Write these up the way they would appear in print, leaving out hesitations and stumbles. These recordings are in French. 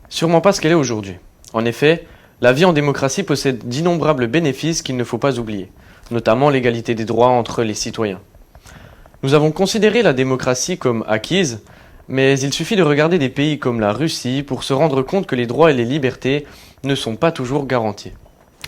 Sûrement pas ce qu'elle est aujourd'hui. En effet, la vie en démocratie possède d'innombrables bénéfices qu'il ne faut pas oublier, notamment l'égalité des droits entre les citoyens. Nous avons considéré la démocratie comme acquise, mais il suffit de regarder des pays comme la Russie pour se rendre compte que les droits et les libertés ne sont pas toujours garantis.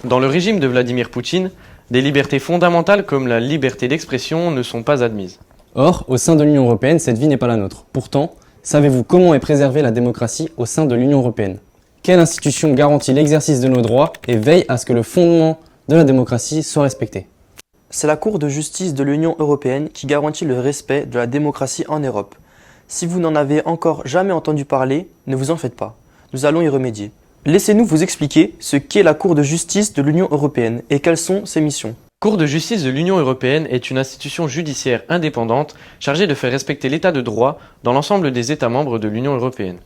Dans le régime de Vladimir Poutine, des libertés fondamentales comme la liberté d'expression ne sont pas admises. Or, au sein de l'Union européenne, cette vie n'est pas la nôtre. Pourtant, savez-vous comment est préservée la démocratie au sein de l'Union européenne ? Quelle institution garantit l'exercice de nos droits et veille à ce que le fondement de la démocratie soit respecté ? C'est la Cour de justice de l'Union européenne qui garantit le respect de la démocratie en Europe. Si vous n'en avez encore jamais entendu parler, ne vous en faites pas. Nous allons y remédier. Laissez-nous vous expliquer ce qu'est la Cour de justice de l'Union européenne et quelles sont ses missions. La Cour de justice de l'Union européenne est une institution judiciaire indépendante chargée de faire respecter l'état de droit dans l'ensemble des États membres de l'Union européenne.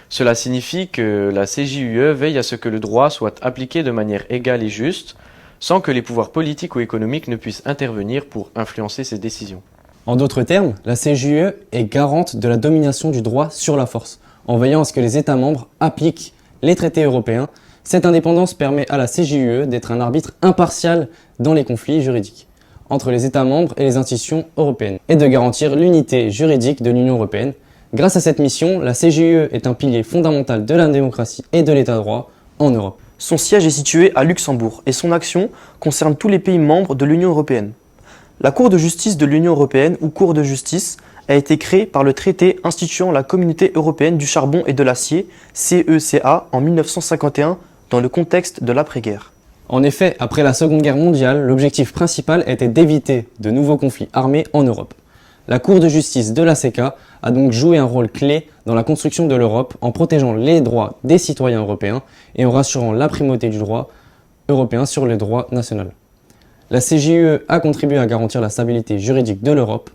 Cela signifie que la CJUE veille à ce que le droit soit appliqué de manière égale et juste, sans que les pouvoirs politiques ou économiques ne puissent intervenir pour influencer ces décisions. En d'autres termes, la CJUE est garante de la domination du droit sur la force, en veillant à ce que les États membres appliquent les traités européens. Cette indépendance permet à la CJUE d'être un arbitre impartial dans les conflits juridiques entre les États membres et les institutions européennes, et de garantir l'unité juridique de l'Union européenne. Grâce à cette mission, la CJUE est un pilier fondamental de la démocratie et de l'état de droit en Europe. Son siège est situé à Luxembourg et son action concerne tous les pays membres de l'Union européenne. La Cour de justice de l'Union européenne, ou Cour de justice, a été créée par le traité instituant la Communauté européenne du charbon et de l'acier, CECA, en 1951, dans le contexte de l'après-guerre. En effet, après la Seconde Guerre mondiale, l'objectif principal était d'éviter de nouveaux conflits armés en Europe. La Cour de justice de la CECA a donc joué un rôle clé dans la construction de l'Europe en protégeant les droits des citoyens européens et en rassurant la primauté du droit européen sur le droit national. La CJUE a contribué à garantir la stabilité juridique de l'Europe.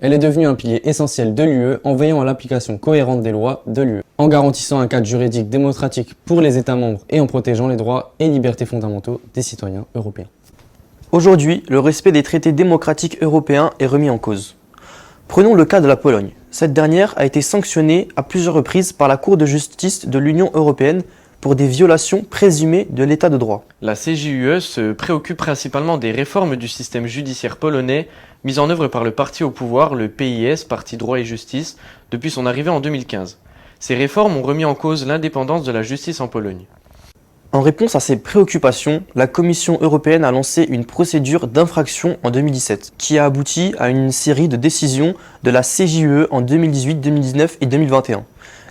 Elle est devenue un pilier essentiel de l'UE en veillant à l'application cohérente des lois de l'UE, en garantissant un cadre juridique démocratique pour les États membres et en protégeant les droits et libertés fondamentaux des citoyens européens. Aujourd'hui, le respect des traités démocratiques européens est remis en cause. Prenons le cas de la Pologne. Cette dernière a été sanctionnée à plusieurs reprises par la Cour de justice de l'Union européenne pour des violations présumées de l'état de droit. La CJUE se préoccupe principalement des réformes du système judiciaire polonais mises en œuvre par le parti au pouvoir, le PiS, Parti droit et justice, depuis son arrivée en 2015. Ces réformes ont remis en cause l'indépendance de la justice en Pologne. En réponse à ces préoccupations, la Commission européenne a lancé une procédure d'infraction en 2017, qui a abouti à une série de décisions de la CJUE en 2018, 2019 et 2021.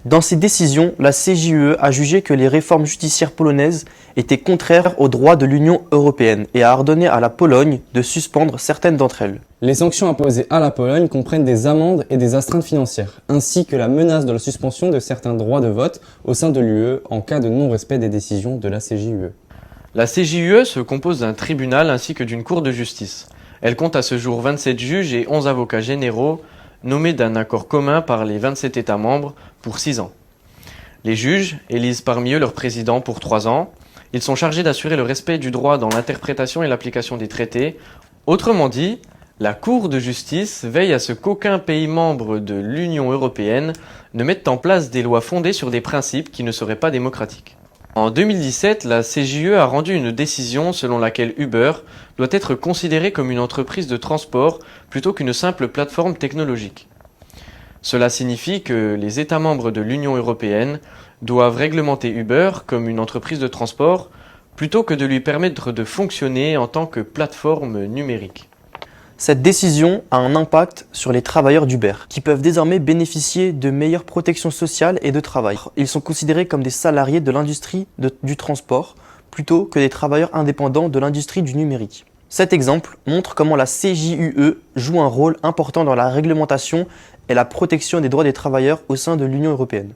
Dans ces décisions, la CJUE a jugé que les réformes judiciaires polonaises étaient contraires aux droits de l'Union européenne et a ordonné à la Pologne de suspendre certaines d'entre elles. Les sanctions imposées à la Pologne comprennent des amendes et des astreintes financières, ainsi que la menace de la suspension de certains droits de vote au sein de l'UE en cas de non-respect des décisions de la CJUE. La CJUE se compose d'un tribunal ainsi que d'une cour de justice. Elle compte à ce jour 27 juges et 11 avocats généraux nommés d'un accord commun par les 27 États membres pour 6 ans. Les juges élisent parmi eux leur président pour 3 ans. Ils sont chargés d'assurer le respect du droit dans l'interprétation et l'application des traités. Autrement dit, la Cour de justice veille à ce qu'aucun pays membre de l'Union européenne ne mette en place des lois fondées sur des principes qui ne seraient pas démocratiques. En 2017, la CJUE a rendu une décision selon laquelle Uber doit être considérée comme une entreprise de transport plutôt qu'une simple plateforme technologique. Cela signifie que les États membres de l'Union européenne doivent réglementer Uber comme une entreprise de transport plutôt que de lui permettre de fonctionner en tant que plateforme numérique. Cette décision a un impact sur les travailleurs d'Uber, qui peuvent désormais bénéficier de meilleures protections sociales et de travail. Ils sont considérés comme des salariés de l'industrie du transport, plutôt que des travailleurs indépendants de l'industrie du numérique. Cet exemple montre comment la CJUE joue un rôle important dans la réglementation et la protection des droits des travailleurs au sein de l'Union européenne.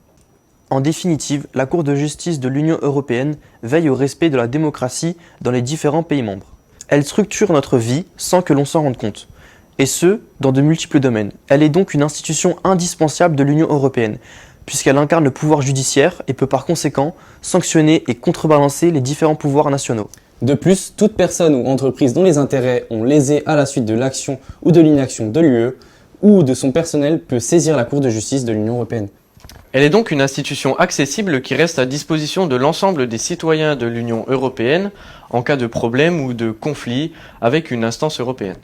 En définitive, la Cour de justice de l'Union européenne veille au respect de la démocratie dans les différents pays membres. Elle structure notre vie sans que l'on s'en rende compte, et ce, dans de multiples domaines. Elle est donc une institution indispensable de l'Union européenne, puisqu'elle incarne le pouvoir judiciaire et peut par conséquent sanctionner et contrebalancer les différents pouvoirs nationaux. De plus, toute personne ou entreprise dont les intérêts ont lésé à la suite de l'action ou de l'inaction de l'UE ou de son personnel peut saisir la Cour de justice de l'Union européenne. Elle est donc une institution accessible qui reste à disposition de l'ensemble des citoyens de l'Union européenne en cas de problème ou de conflit avec une instance européenne.